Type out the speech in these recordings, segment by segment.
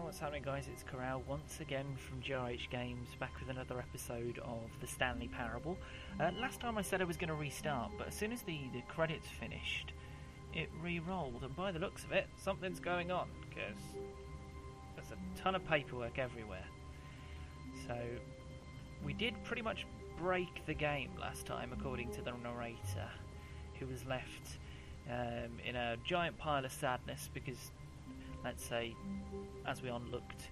what's happening, guys? It's Corral once again from GRH Games, back with another episode of the Stanley Parable. Last time I said I was going to restart, but as soon as the credits finished, it re-rolled, and by the looks of it, something's going on, because there's a ton of paperwork everywhere. So, we did pretty much break the game last time, according to the narrator, who was left in a giant pile of sadness because, let's say, as we onlooked,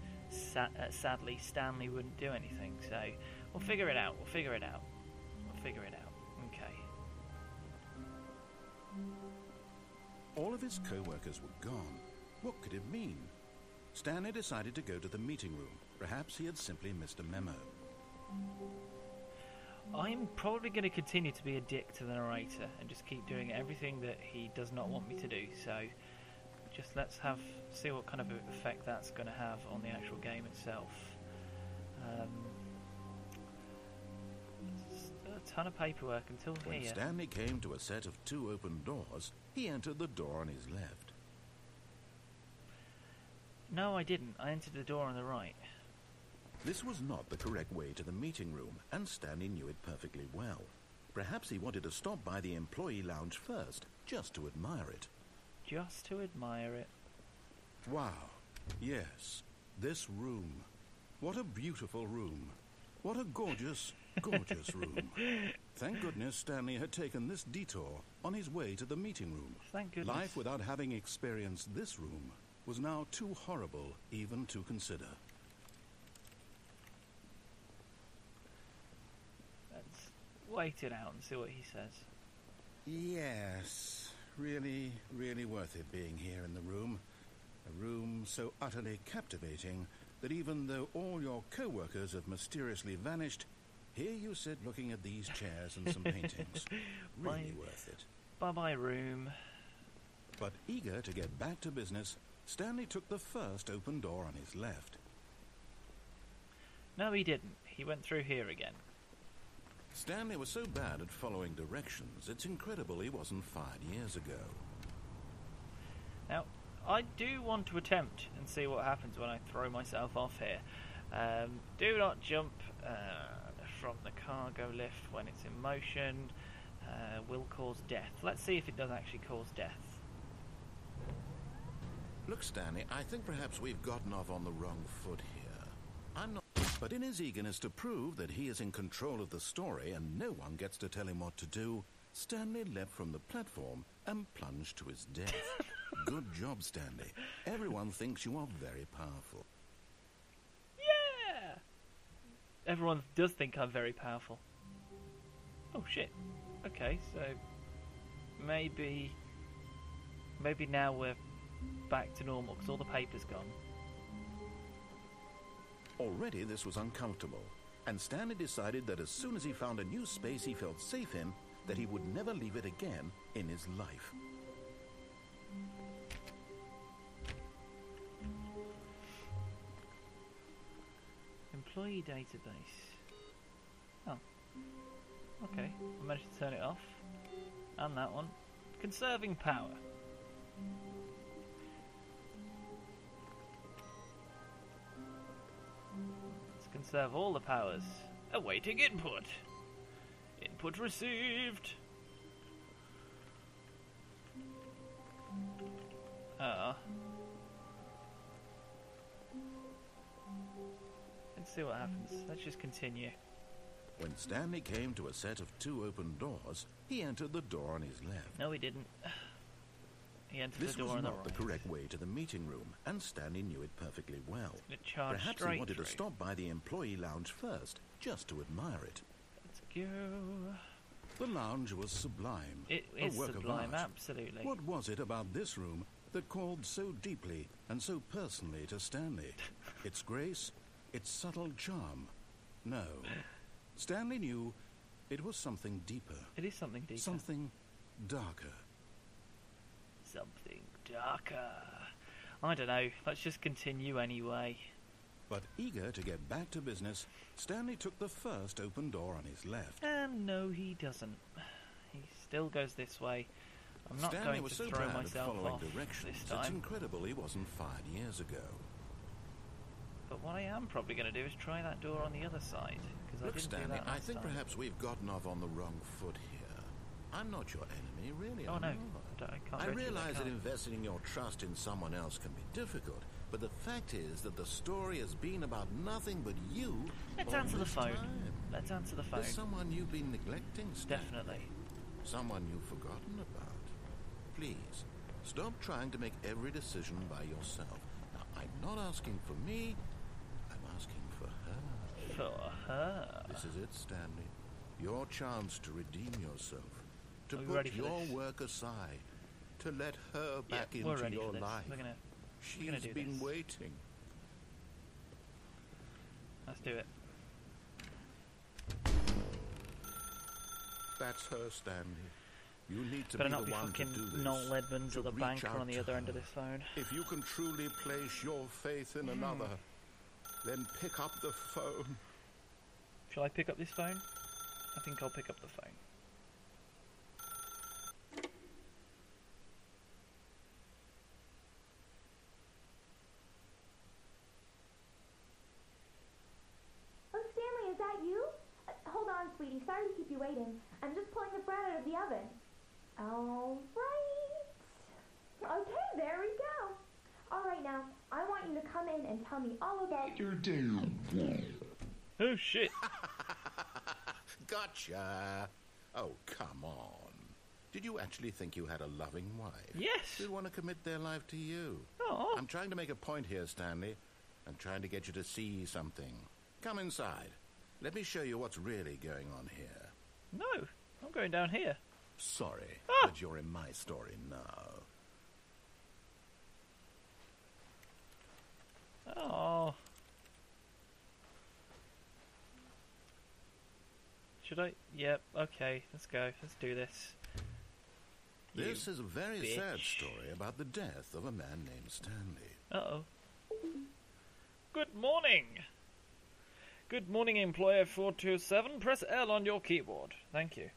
sadly Stanley wouldn't do anything. So we'll figure it out. Okay. All of his co-workers were gone. What could it mean? Stanley decided to go to the meeting room. Perhaps he had simply missed a memo. I'm probably going to continue to be a dick to the narrator and just keep doing everything that he does not want me to do. So just let's see what kind of effect that's going to have on the actual game itself. A ton of paperwork until here. When Stanley came to a set of 2 open doors, he entered the door on his left. No, I didn't. I entered the door on the right. This was not the correct way to the meeting room, and Stanley knew it perfectly well. Perhaps he wanted to stop by the employee lounge first, just to admire it. Just to admire it. Wow. Yes. This room. What a beautiful room. What a gorgeous, gorgeous room. Thank goodness Stanley had taken this detour on his way to the meeting room. Thank goodness. Life without having experienced this room was now too horrible even to consider. Let's wait it out and see what he says. Yes. Really, really worth it being here in the room. A room so utterly captivating that even though all your co-workers have mysteriously vanished, here you sit looking at these chairs and some paintings. Really worth it. Bye-bye, room. But eager to get back to business, Stanley took the first open door on his left. No, he didn't. He went through here again. Stanley was so bad at following directions, it's incredible he wasn't fired years ago. Now, I do want to attempt and see what happens when I throw myself off here. Do not jump from the cargo lift when it's in motion. Will cause death. Let's see if it does actually cause death. Look, Stanley, I think perhaps we've gotten off on the wrong foot here. I'm not... But in his eagerness to prove that he is in control of the story and no one gets to tell him what to do, Stanley leapt from the platform and plunged to his death. Good job, Stanley. Everyone thinks you are very powerful. Yeah! Everyone does think I'm very powerful. Oh, shit. Okay, so... Maybe now we're back to normal, because all the paper's gone. Already this was uncomfortable, and Stanley decided that as soon as he found a new space he felt safe in, that he would never leave it again in his life. Employee database. Oh. Okay, I managed to turn it off. And that one. Conserving power. Let's conserve all the powers. Awaiting input. Input received. Let's see what happens. Let's just continue. When Stanley came to a set of 2 open doors, he entered the door on his left. No, he didn't. He entered the door on the right. This was not the correct way to the meeting room, and Stanley knew it perfectly well. Perhaps he wanted to stop by the employee lounge first, just to admire it. Let's go. The lounge was sublime. It is a work sublime, of art. Absolutely. What was it about this room that called so deeply and so personally to Stanley? Its grace, its subtle charm. No. Stanley knew it was something deeper. It is something deeper. Something darker. Something darker. I don't know. Let's just continue anyway. But eager to get back to business, Stanley took the first open door on his left. And no, he doesn't. He still goes this way. I'm not Stanley going was to so throw bad myself at following off directions, this time. It's incredible he wasn't fired years ago. But what I am probably going to do is try that door on the other side. Because I Look, didn't Stanley, do that I last think time. perhaps we've gotten off on the wrong foot here. I'm not your enemy, really. Oh, I'm no. not. I can't I go through realize that car. investing your trust in someone else can be difficult, but the fact is that the story has been about nothing but you. Let's all answer the this phone. time. Let's answer the phone. There's someone you've been neglecting, Stanley. Definitely. Someone you've forgotten about. Please, stop trying to make every decision by yourself. Now, I'm not asking for me, I'm asking for her. For her. This is it, Stanley. Your chance to redeem yourself. To Are we put ready for your this? work aside. To let her back Yeah, we're into ready your for this. life. We're gonna She's do been this. waiting. Let's do it. That's her, Stanley. You need to Better be not the be one to fucking do this. Noel Edmonds to or the reach banker out on the to other end of her. this phone. If you can truly place your faith in another, then pick up the phone. Shall I pick up this phone? I think I'll pick up the phone. Oh, Stanley, is that you? Hold on, sweetie. Sorry to keep you waiting. I'm just pulling the bread out of the oven. All right. Okay, there we go. All right, now, I want you to come in and tell me all about your Oh shit! Gotcha. Oh, come on. Did you actually think you had a loving wife? Yes! Who'd want to commit their life to you? Oh, I'm trying to make a point here, Stanley. I'm trying to get you to see something. Come inside. Let me show you what's really going on here. no! I'm going down here. Sorry, Ah! but you're in my story now. Oh. Should I? Yep, okay, let's go. Let's do this. This is a very sad bitch. story about the death of a man named Stanley. Uh-oh. Good morning! Good morning, employer 427. Press L on your keyboard. Thank you.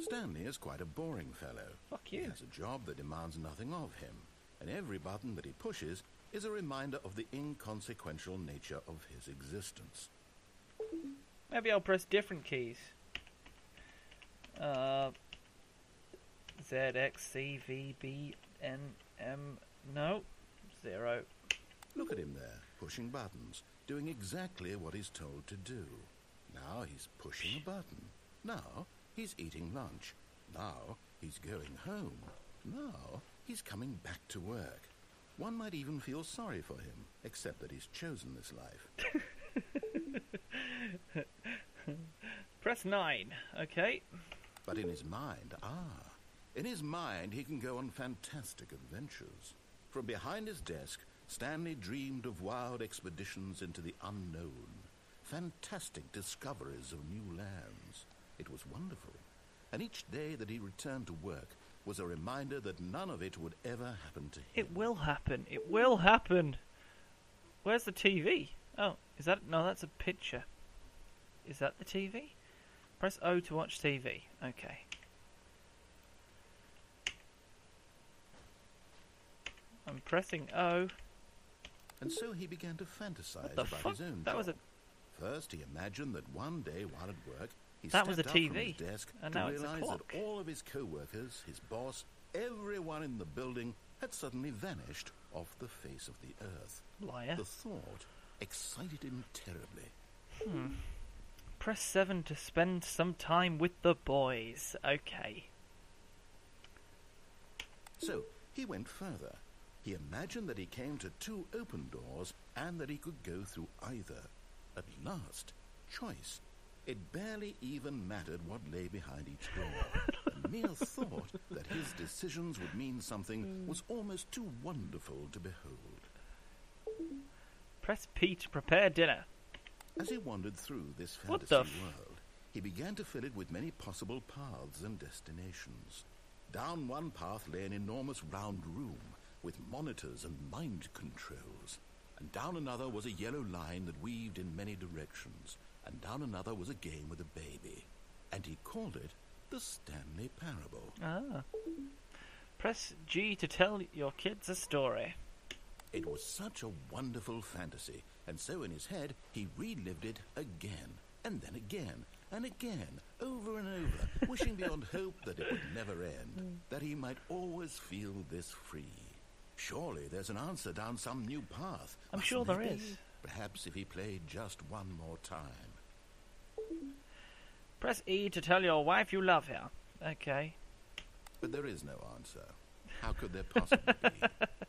Stanley is quite a boring fellow. Fuck He you. has a job that demands nothing of him, and every button that he pushes is a reminder of the inconsequential nature of his existence. Maybe I'll press different keys. Z, X, C, V, B, N, M... No. 0. Look at him there, pushing buttons, doing exactly what he's told to do. Now he's pushing a button. Now he's eating lunch. Now he's going home. Now he's coming back to work. One might even feel sorry for him, except that he's chosen this life. Press 9. Okay. But in his mind, in his mind he can go on fantastic adventures. From behind his desk, Stanley dreamed of wild expeditions into the unknown, fantastic discoveries of new lands. It was wonderful, and each day that he returned to work was a reminder that none of it would ever happen to him. It will happen. It will happen. Where's the TV? Oh, is that... No, that's a picture. Is that the TV? Press O to watch TV. Okay. I'm pressing O. And so he began to fantasize What the about fuck? his own That job. was a... First, he imagined that one day while at work, he That was stepped a up from TV, his desk and to now it's a realize clock. that all of his co-workers, his boss, everyone in the building had suddenly vanished off the face of the earth. Liar. The thought excited him terribly. Press 7 to spend some time with the boys. Okay. So he went further. He imagined that he came to 2 open doors and that he could go through either. At last, choice. It barely even mattered what lay behind each door. The mere thought that his decisions would mean something was almost too wonderful to behold. Press P to prepare dinner. As he wandered through this What fantasy the f- world, he began to fill it with many possible paths and destinations. Down one path lay an enormous round room with monitors and mind controls. And down another was a yellow line that weaved in many directions. And down another was a game with a baby. And he called it the Stanley Parable. Ah. Press G to tell your kids a story. It was such a wonderful fantasy, and so in his head he relived it again, and then again, and again, over and over, wishing beyond hope that it would never end, that he might always feel this free. Surely there's an answer down some new path. I'm sure there is. Perhaps if he played just one more time. Press E to tell your wife you love her. Okay. But there is no answer. How could there possibly be?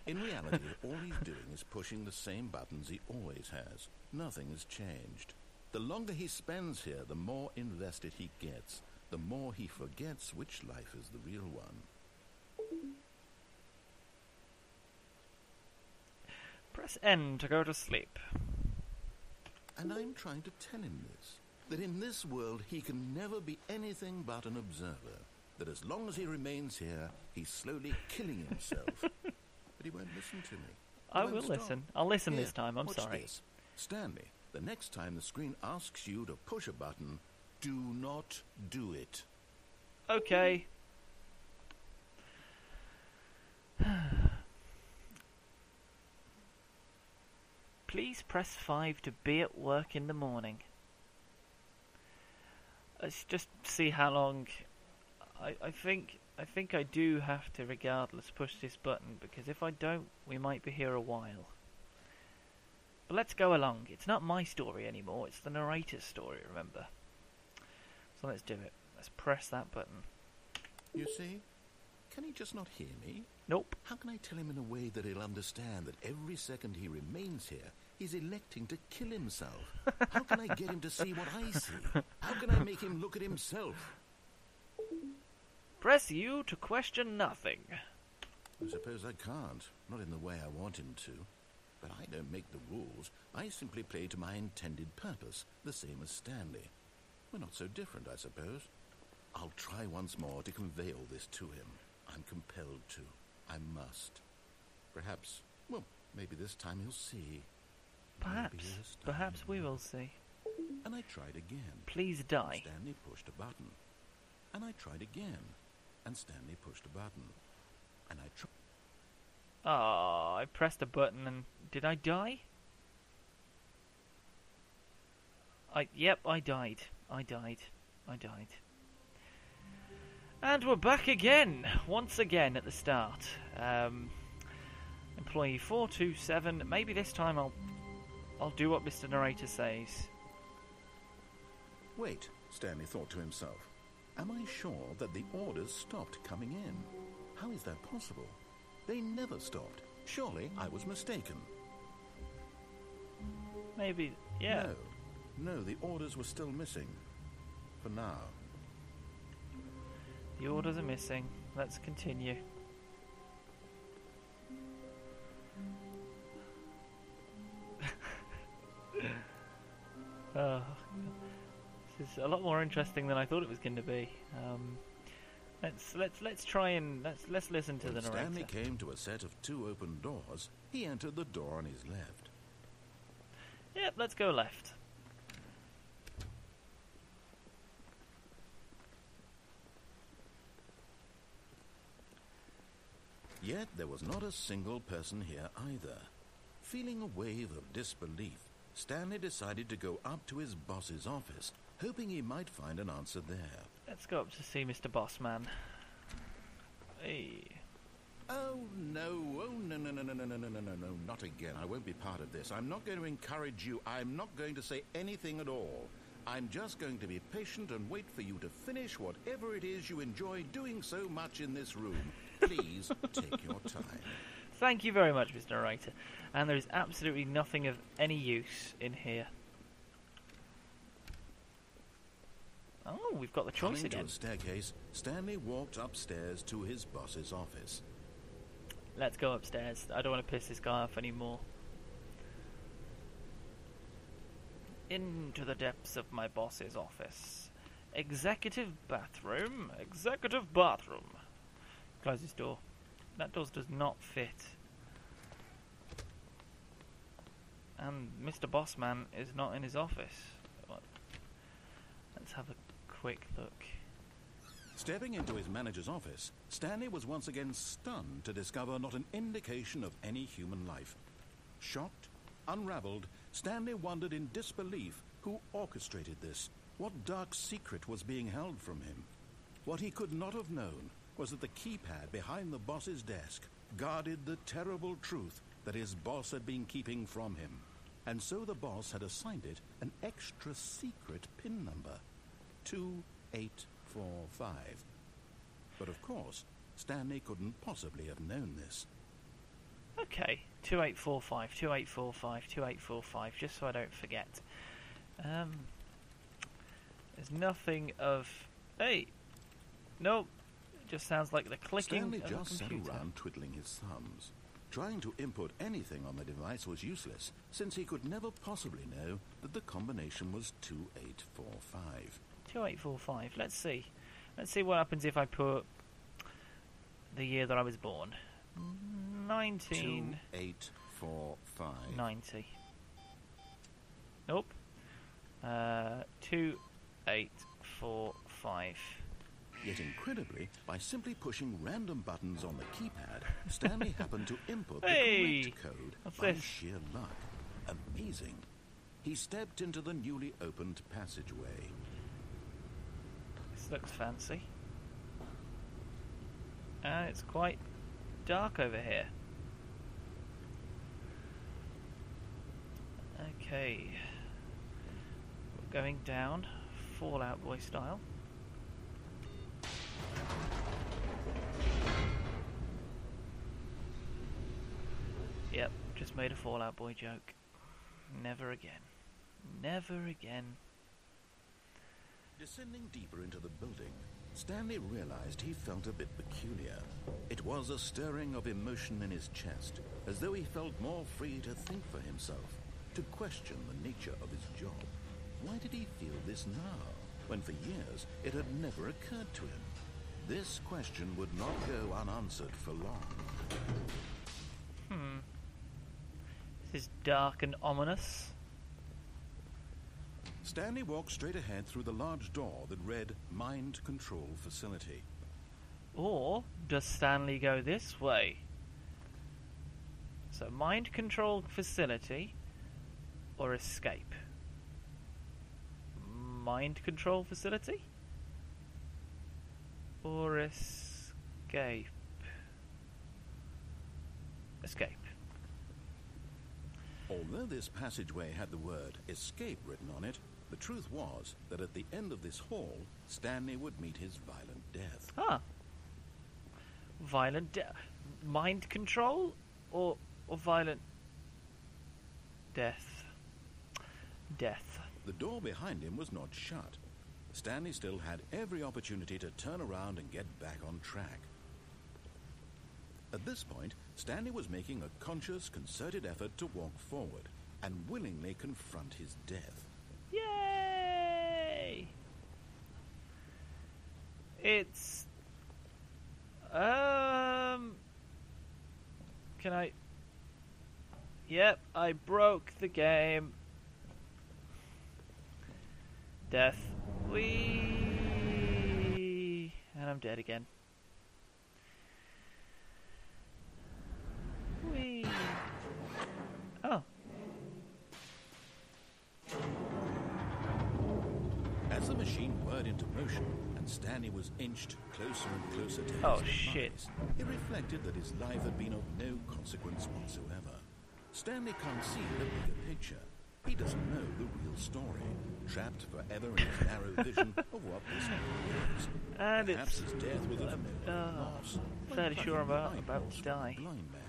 In reality, all he's doing is pushing the same buttons he always has. Nothing has changed. The longer he spends here, the more invested he gets. The more he forgets which life is the real one. Press N to go to sleep. And I'm trying to tell him this. That in this world he can never be anything but an observer. That as long as he remains here, he's slowly killing himself. But he won't listen to me. I will listen. I'll listen this time. I'm watch sorry. This. Stanley, the next time the screen asks you to push a button, do not do it. Okay. Please press 5 to be at work in the morning. Let's just see how long. I think I do have to, regardless, push this button, because if I don't, we might be here a while. But let's go along. It's not my story anymore, it's the narrator's story, remember? So let's do it. Let's press that button. You see? Can he just not hear me? Nope. How can I tell him in a way that he'll understand that every second he remains here, he's electing to kill himself? How can I get him to see what I see? How can I make him look at himself? Press U to question nothing. I suppose I can't. Not in the way I want him to. But I don't make the rules. I simply play to my intended purpose, the same as Stanley. We're not so different, I suppose. I'll try once more to convey all this to him. I'm compelled to. I must. Perhaps, well, maybe this time he'll see. Perhaps we will see. And I tried again. Please die. Stanley pushed a button. And I tried again. And Stanley pushed a button. And I tried. Ah, I pressed a button and... Did I die? Yep, I died. I died. And we're back again. Once again at the start. Employee 427. Maybe this time I'll do what Mr. Narrator says. Wait, Stanley thought to himself. Am I sure that the orders stopped coming in? How is that possible? They never stopped. Surely I was mistaken. Maybe, yeah. No, the orders were still missing. For now. The orders are missing. Let's continue. Oh, this is a lot more interesting than I thought it was going to be. Let's try and let's listen to the narrator. When Stanley came to a set of 2 open doors, he entered the door on his left. Yep, let's go left. Yet there was not a single person here either. Feeling a wave of disbelief, Stanley decided to go up to his boss's office, hoping he might find an answer there. Let's go up to see Mr. Bossman. Hey. Oh, no, no, not again. I won't be part of this. I'm not going to encourage you. I'm not going to say anything at all. I'm just going to be patient and wait for you to finish whatever it is you enjoy doing so much in this room. Please take your time. Thank you very much, Mr. Narrator. And there is absolutely nothing of any use in here. Oh, we've got the choice Coming again. to a staircase, Stanley walked upstairs to his boss's office. Let's go upstairs. I don't want to piss this guy off anymore. Into the depths of my boss's office. Executive bathroom. Executive bathroom. Close this door. That door does not fit. And Mr. Bossman is not in his office. Let's have a quick look. Stepping into his manager's office, Stanley was once again stunned to discover not an indication of any human life. Shocked, unraveled, Stanley wondered in disbelief who orchestrated this, what dark secret was being held from him. What he could not have known was that the keypad behind the boss's desk guarded the terrible truth that his boss had been keeping from him. And so the boss had assigned it an extra secret PIN number, 2845. But of course, Stanley couldn't possibly have known this. Okay, 2845, 2845, 2845, just so I don't forget. There's nothing of... Hey! Nope. It just sounds like the clicking Stanley of just a sat computer. around twiddling his thumbs. Trying to input anything on the device was useless, since he could never possibly know that the combination was 2845. 2845, let's see. Let's see what happens if I put the year that I was born. 2845. Nope. 2845. Yet incredibly, by simply pushing random buttons on the keypad, Stanley happened to input Hey! the correct code What's by this? sheer luck. Amazing. He stepped into the newly opened passageway. This looks fancy. And it's quite dark over here. Okay. We're going down, Fallout Boy style. Yep, just made a Fallout Boy joke. Never again. Never again. Descending deeper into the building, Stanley realized he felt a bit peculiar. It was a stirring of emotion in his chest, as though he felt more free to think for himself, to question the nature of his job. Why did he feel this now, when for years it had never occurred to him? This question would not go unanswered for long. This is dark and ominous. Stanley walked straight ahead through the large door that read Mind Control Facility. Or does Stanley go this way? So, mind control facility or escape? Mind control facility or escape? Escape. Although this passageway had the word escape written on it, the truth was that at the end of this hall, Stanley would meet his violent death. Ah. Violent mind control or violent death? Death. The door behind him was not shut. Stanley still had every opportunity to turn around and get back on track. At this point, Stanley was making a conscious, concerted effort to walk forward and willingly confront his death. Yay! It's... Can I... Yep, I broke the game. Death. Whee! And I'm dead again. Whee! Oh. As the machine whirred into motion and Stanley was inched closer and closer to his shit. demise, it reflected that his life had been of no consequence whatsoever. Stanley can't see the bigger picture. He doesn't know the real story, trapped forever in his narrow vision of what this world is. And Perhaps it's... his death was of no loss. fairly sure I'm about to a die. blind man.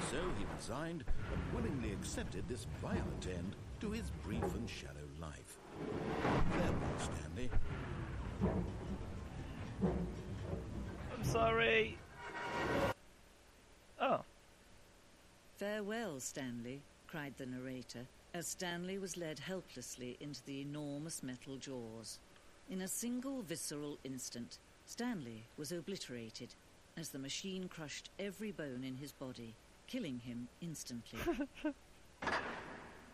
So he resigned and willingly accepted this violent end to his brief and shallow life. Farewell, Stanley. I'm sorry. Oh. "Farewell, Stanley," cried the narrator, as Stanley was led helplessly into the enormous metal jaws. In a single visceral instant, Stanley was obliterated as the machine crushed every bone in his body, killing him instantly.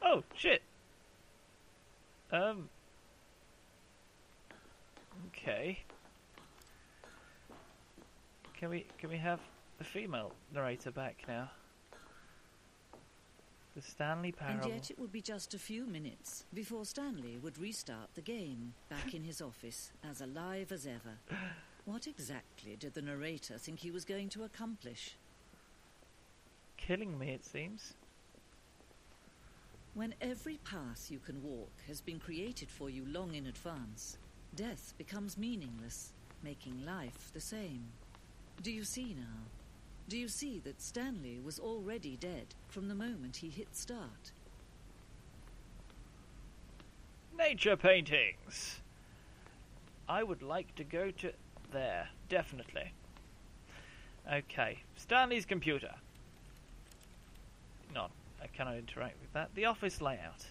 Oh, shit. Okay. Can we have the female narrator back now? The Stanley Parable. And yet it would be just a few minutes before Stanley would restart the game, back in his office, as alive as ever. What exactly did the narrator think he was going to accomplish? Killing me, it seems. When every path you can walk has been created for you long in advance, death becomes meaningless, making life the same. Do you see now? Do you see that Stanley was already dead from the moment he hit start? Nature paintings! I would like to go to there, definitely. Okay, Stanley's computer. No, I cannot interact with that. The office layout.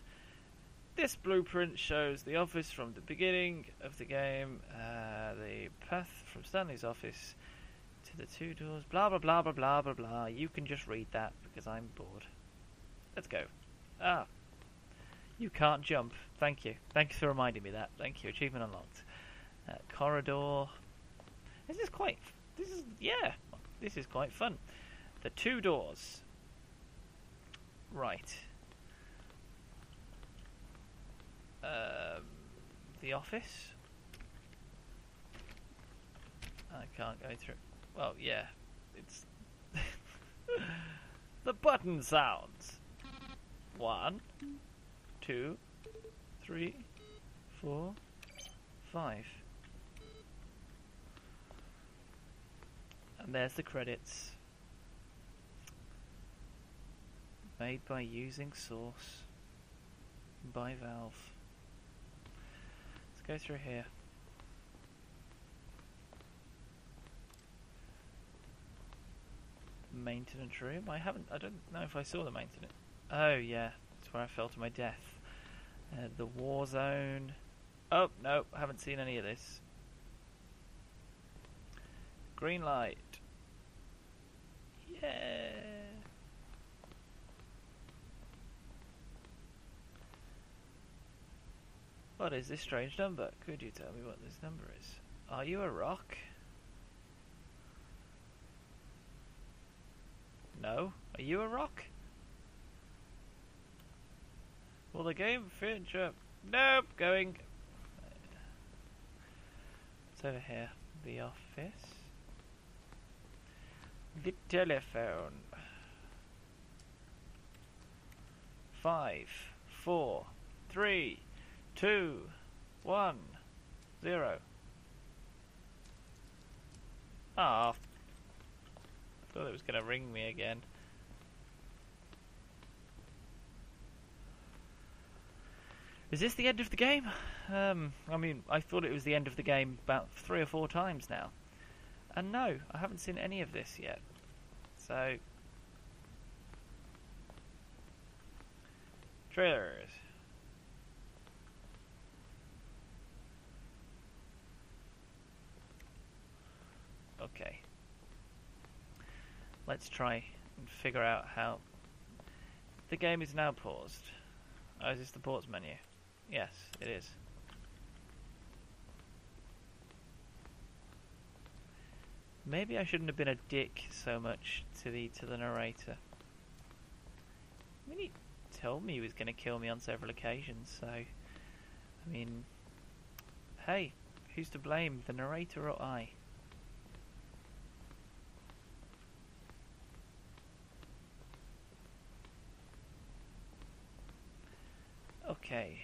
This blueprint shows the office from the beginning of the game, the path from Stanley's office to the two doors, blah blah blah blah blah blah blah. You can just read that because I'm bored. Let's go. Ah. You can't jump. Thank you. Thank you for reminding me that. Thank you. Achievement unlocked. Corridor. This is quite fun. The two doors. Right. The office. I can't go through. Well, yeah. It's the button sounds. 1, 2, 3, 4, 5. And there's the credits. Made by using Source. By Valve. Let's go through here. Maintenance room. I don't know if I saw the maintenance. Oh yeah, that's where I fell to my death. The war zone. Oh no, I haven't seen any of this. Green light. Yeah. What is this strange number? Could you tell me what this number is? Are you a rock? No. Are you a rock? Will the game feature? Nope. Going. It's over here. The office. The telephone. 5, 4, 3, 2, 1, 0. Ah. Thought it was going to ring me again. Is this the end of the game? I mean, I thought it was the end of the game about 3 or 4 times now. And no, I haven't seen any of this yet. So... trailers. Okay. Let's try and figure out how... The game is now paused. Oh, is this the pause menu? Yes, it is. Maybe I shouldn't have been a dick so much to the narrator. I mean, he told me he was going to kill me on several occasions, so... I mean... Hey, who's to blame, the narrator or I? Okay.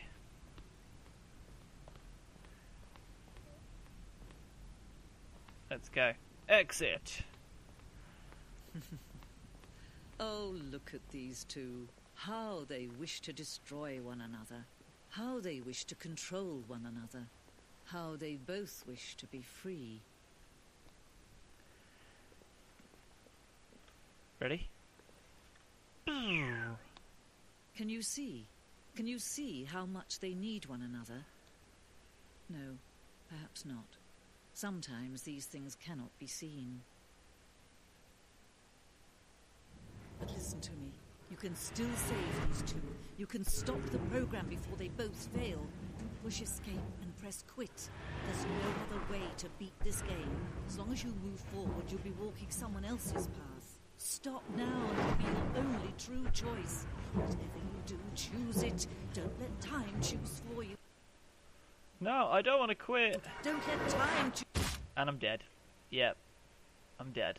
Let's go. Exit! Oh, look at these two. How they wish to destroy one another. How they wish to control one another. How they both wish to be free. Ready? Can you see? Can you see how much they need one another? No, perhaps not. Sometimes these things cannot be seen. But listen to me. You can still save these two. You can stop the program before they both fail. Push escape and press quit. There's no other way to beat this game. As long as you move forward, you'll be walking someone else's path. Stop now and it'll be your only true choice. Whatever you do, choose it. Don't let time choose for you. No, I don't want to quit. Don't let time choose. And I'm dead. Yep, I'm dead.